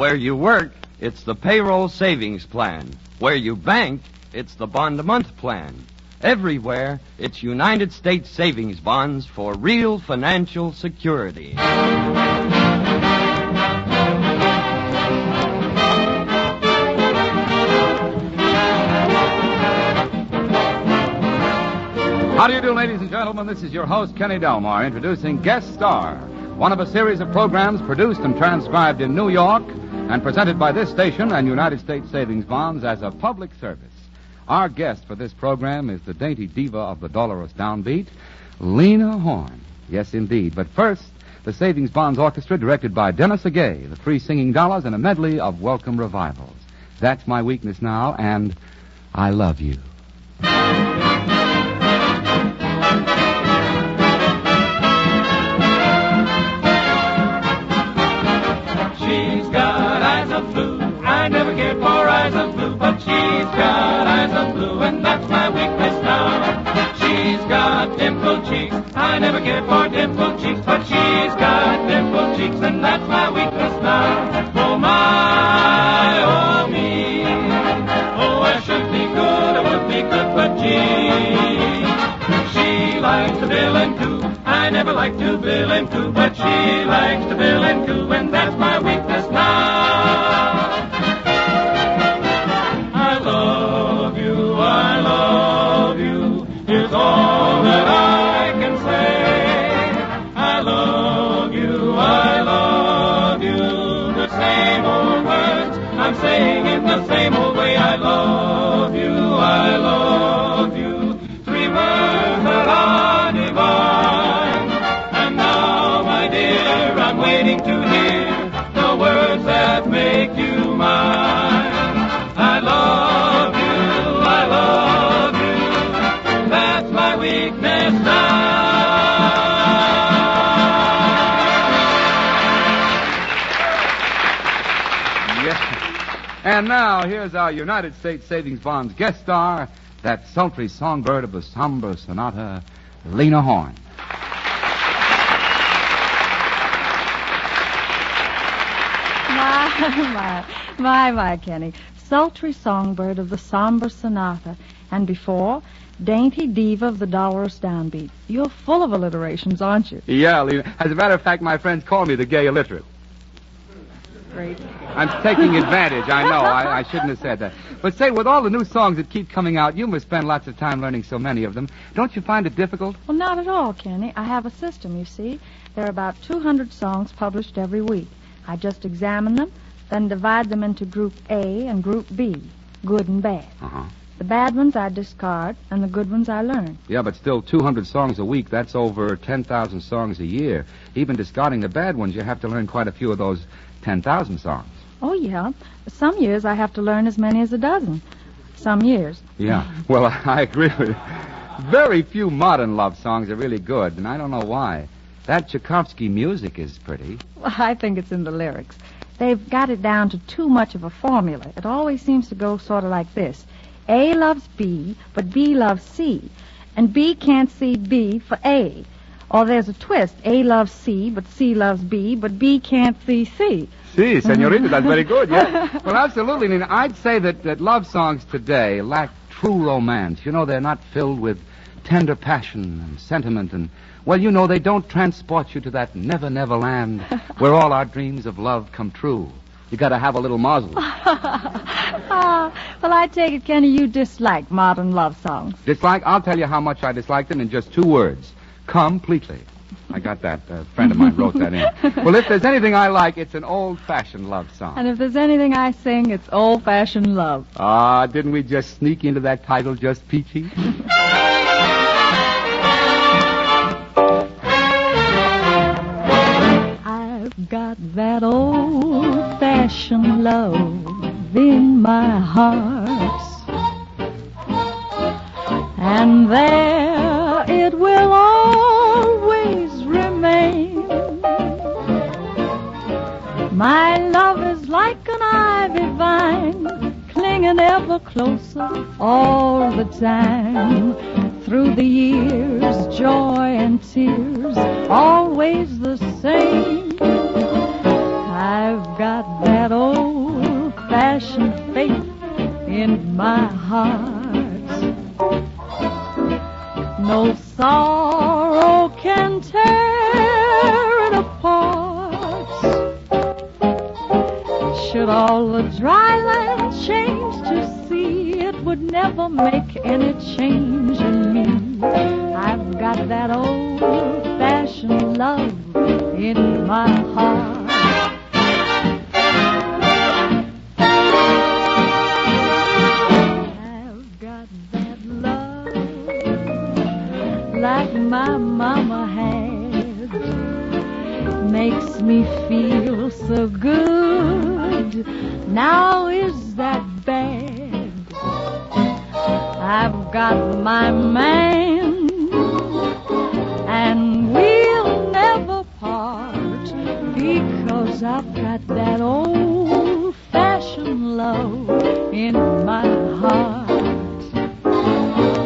Where you work, it's the payroll savings plan. Where you bank, it's the bond-a-month plan. Everywhere, it's United States savings bonds for real financial security. How do you do, ladies and gentlemen? This is your host, Kenny Delmar, introducing Guest Star, one of a series of programs produced and transcribed in New York and presented by this station and United States Savings Bonds as a public service. Our guest for this program is the dainty diva of the dolorous downbeat, Lena Horne. Yes, indeed. But first, the Savings Bonds Orchestra, directed by Dennis Agay, the Three Singing Dollars, and a medley of welcome revivals. That's My Weakness Now, and I Love You. I never cared for eyes of blue, but she's got eyes of blue, and that's my weakness now. She's got dimpled cheeks. I never cared for dimpled cheeks, but she's got dimpled cheeks, and that's my weakness now. Oh my, oh me. Oh, I should be good, I would be good, but gee. She likes to bill and coo. I never liked to bill and coo, but she likes to bill and coo, and that's my weakness now. Is all that I can say. I love you, the same old words I'm saying in the same old way. I love you, 3 words that are divine. And now, my dear, I'm waiting to hear the words that make you mine. I love you, that's my weakness now. Yes. And now, here's our United States Savings Bonds guest star, that sultry songbird of the somber sonata, Lena Horne. My, Kenny. Sultry songbird of the somber sonata. And before, dainty diva of the dolorous downbeat. You're full of alliterations, aren't you? Yeah, Lena. As a matter of fact, my friends call me the gay illiterate. Great. I'm taking advantage, I know. I shouldn't have said that. But say, with all the new songs that keep coming out, you must spend lots of time learning so many of them. Don't you find it difficult? Well, not at all, Kenny. I have a system, you see. There are about 200 songs published every week. I just examine them, then divide them into Group A and Group B, good and bad. Uh-huh. The bad ones I discard, and the good ones I learn. Yeah, but still 200 songs a week, that's over 10,000 songs a year. Even discarding the bad ones, you have to learn quite a few of those 10,000 songs. Oh, yeah. Some years I have to learn as many as a dozen. Some years. Yeah, well, I agree with you. Very few modern love songs are really good, and I don't know why. That Tchaikovsky music is pretty. Well, I think it's in the lyrics. They've got it down to too much of a formula. It always seems to go sort of like this. A loves B, but B loves C. And B can't see B for A. Or there's a twist. A loves C, but C loves B, but B can't see C. Si, senorita, that's very good, yeah. Well, absolutely, Nina. I'd say that love songs today lack true romance. You know, they're not filled with tender passion and sentiment and, well, you know, they don't transport you to that never, never land where all our dreams of love come true. You got to have a little muzzle. Well, I take it, Kenny, you dislike modern love songs. Dislike? I'll tell you how much I dislike them in just 2 words. Completely. I got that. A friend of mine wrote that in. Well, if there's anything I like, it's an old-fashioned love song. And if there's anything I sing, it's old-fashioned love. Ah, didn't we just sneak into that title just peachy? I've got that old-fashioned love in my heart, and there it will always remain. My love is like an ivy vine, clinging ever closer all the time. Through the years, joy and tears, always the same. I've got that old old-fashioned faith in my heart. No sorrow can tear it apart. Should all the dry land change to sea, it would never make any change in me. I've got that old-fashioned love in my heart. Like my mama had, makes me feel so good. Now is that bad? I've got my man, and we'll never part, because I've got that old-fashioned love in my heart.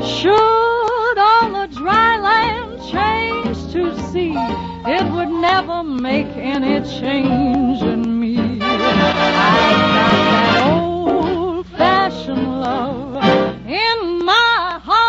Should all the dry land change to sea, it would never make any change in me. I've got that old-fashioned love in my heart.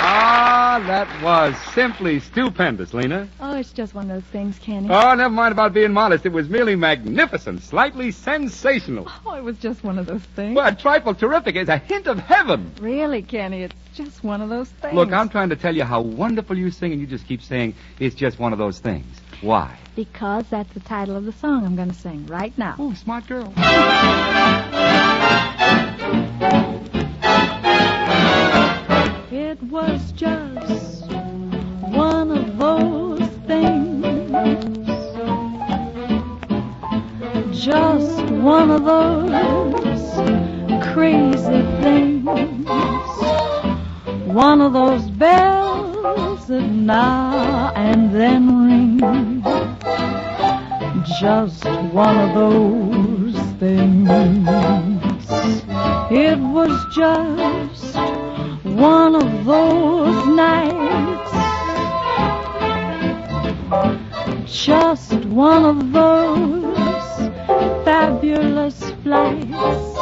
Ah, that was simply stupendous, Lena. Oh, it's just one of those things, Kenny. Oh, never mind about being modest. It was merely magnificent, slightly sensational. Oh, it was just one of those things. Well, a trifle terrific. It's a hint of heaven. Really, Kenny, it's just one of those things. Look, I'm trying to tell you how wonderful you sing, and you just keep saying it's just one of those things. Why? Because that's the title of the song I'm going to sing right now. Oh, smart girl. It was just one of those things, just one of those crazy things, one of those bells that now and then ring, just one of those things. It was just one of those nights, just one of those fabulous flights,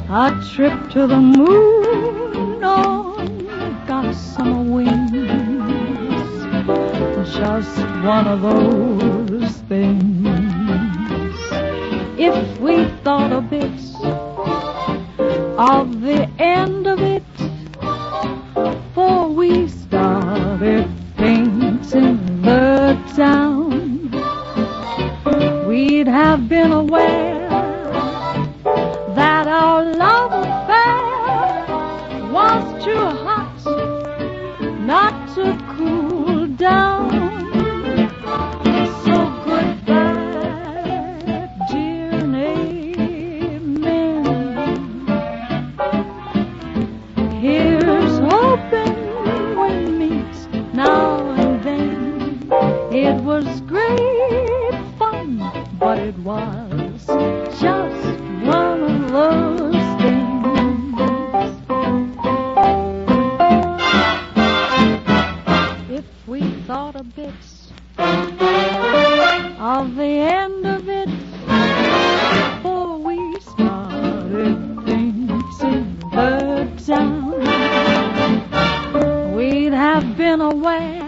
a trip to the moon on gossamer wings, just one of those things. If we thought a bit of the end of it, for we started painting the town, we'd have been aware that our love affair was too hot not to cool down. So goodbye, dear, and amen. Here's hoping we meet now and then. It was great fun, but it was just one of those things. If we thought a bit of the end of it, before we started painting the town, we'd have been aware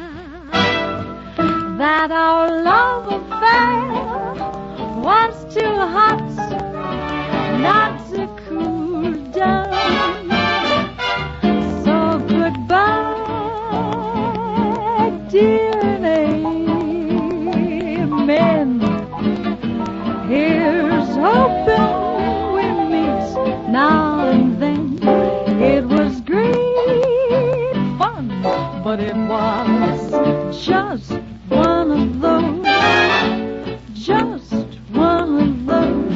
that our love affair was too hot not to cool down. So goodbye, dear, and amen. Here's hoping we meet now and then. It was great fun, but it was just one of those, just one of those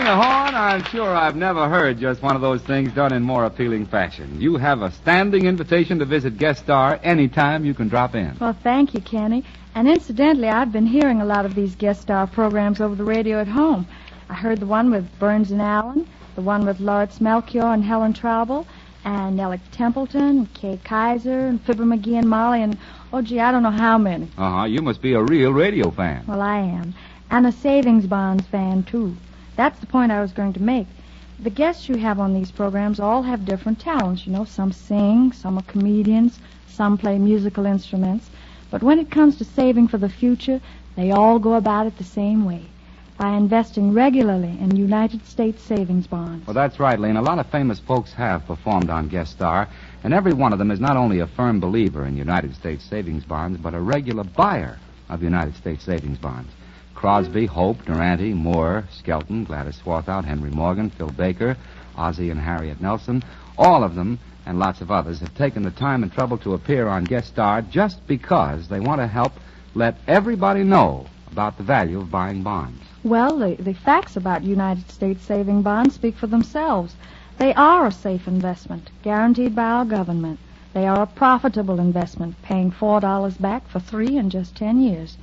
Lena Horne, I'm sure I've never heard just one of those things done in more appealing fashion. You have a standing invitation to visit Guest Star anytime you can drop in. Well, thank you, Kenny. And incidentally, I've been hearing a lot of these guest star programs over the radio at home. I heard the one with Burns and Allen, the one with Lawrence Melchior and Helen Traubel, and Alec Templeton, Kay Kaiser, and Fibber McGee and Molly, and, oh, gee, I don't know how many. Uh-huh. You must be a real radio fan. Well, I am. And a savings bonds fan, too. That's the point I was going to make. The guests you have on these programs all have different talents. You know, some sing, some are comedians, some play musical instruments. But when it comes to saving for the future, they all go about it the same way, by investing regularly in United States savings bonds. Well, that's right, Lena. A lot of famous folks have performed on Guest Star, and every one of them is not only a firm believer in United States savings bonds, but a regular buyer of United States savings bonds. Crosby, Hope, Durante, Moore, Skelton, Gladys Swarthout, Henry Morgan, Phil Baker, Ozzie and Harriet Nelson, all of them, and lots of others, have taken the time and trouble to appear on Guest Star just because they want to help let everybody know about the value of buying bonds. Well, the facts about United States saving bonds speak for themselves. They are a safe investment, guaranteed by our government. They are a profitable investment, paying $4 back for 3 and just 10 years.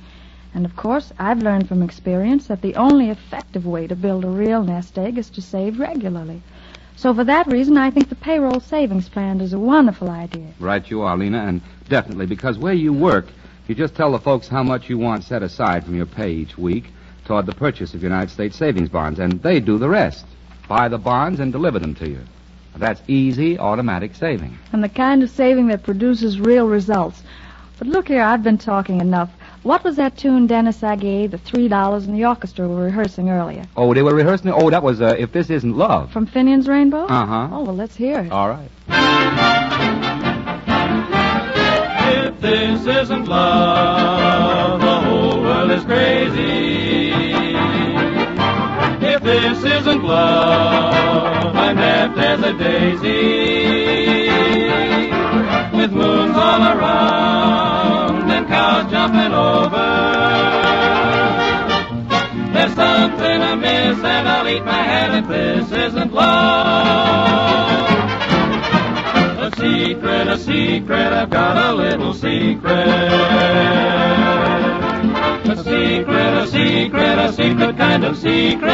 And, of course, I've learned from experience that the only effective way to build a real nest egg is to save regularly. So for that reason, I think the payroll savings plan is a wonderful idea. Right you are, Lena, and definitely, because where you work, you just tell the folks how much you want set aside from your pay each week toward the purchase of United States savings bonds, and they do the rest. Buy the bonds and deliver them to you. That's easy, automatic saving. And the kind of saving that produces real results. But look here, I've been talking enough. What was that tune Dennis I gave, the $3 in the orchestra were rehearsing earlier? Oh, they were rehearsing? Oh, that was If This Isn't Love. From Finian's Rainbow? Uh-huh. Oh, well, let's hear it. All right. If this isn't love, the whole world is crazy. If this isn't love, I'm apt as a daisy. With moons all around and cows jumping over. There's something amiss and I'll eat my hat if this isn't love. A secret, I've got a little secret. A secret kind of secret.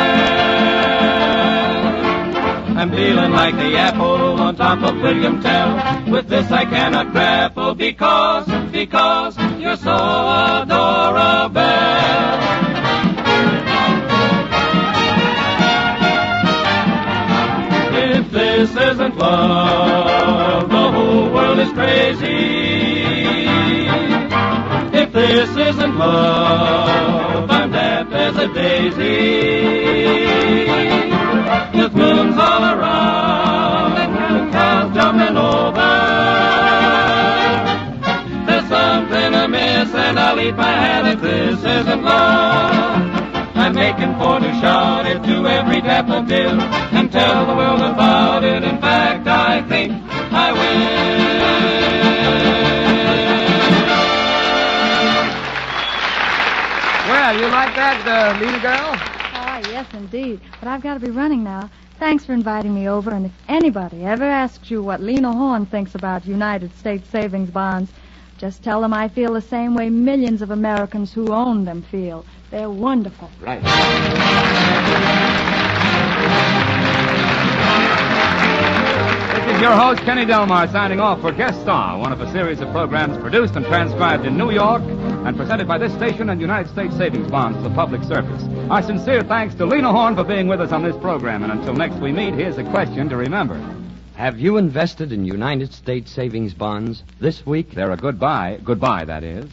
I'm feeling like the apple on top of William Tell. With this I cannot grapple because you're so adorable. If this isn't love, the whole world is crazy. If this isn't love, I'm daft as a daisy. With moons all around and cows jumping over. There's something amiss and I'll eat my hat if this isn't love. I'm making for to shout it to every daffodil and tell the world about it. In fact, I think I will. Well, you like that, Lena girl? Oh, yes, indeed. But I've got to be running now. Thanks for inviting me over, and if anybody ever asks you what Lena Horne thinks about United States savings bonds, just tell them I feel the same way millions of Americans who own them feel. They're wonderful. Right. This is your host, Kenny Delmar, signing off for Guest Star, one of a series of programs produced and transcribed in New York and presented by this station and United States Savings Bonds to the public service. Our sincere thanks to Lena Horne for being with us on this program, and until next we meet, here's a question to remember. Have you invested in United States savings bonds this week? They're a good buy. Goodbye, that is.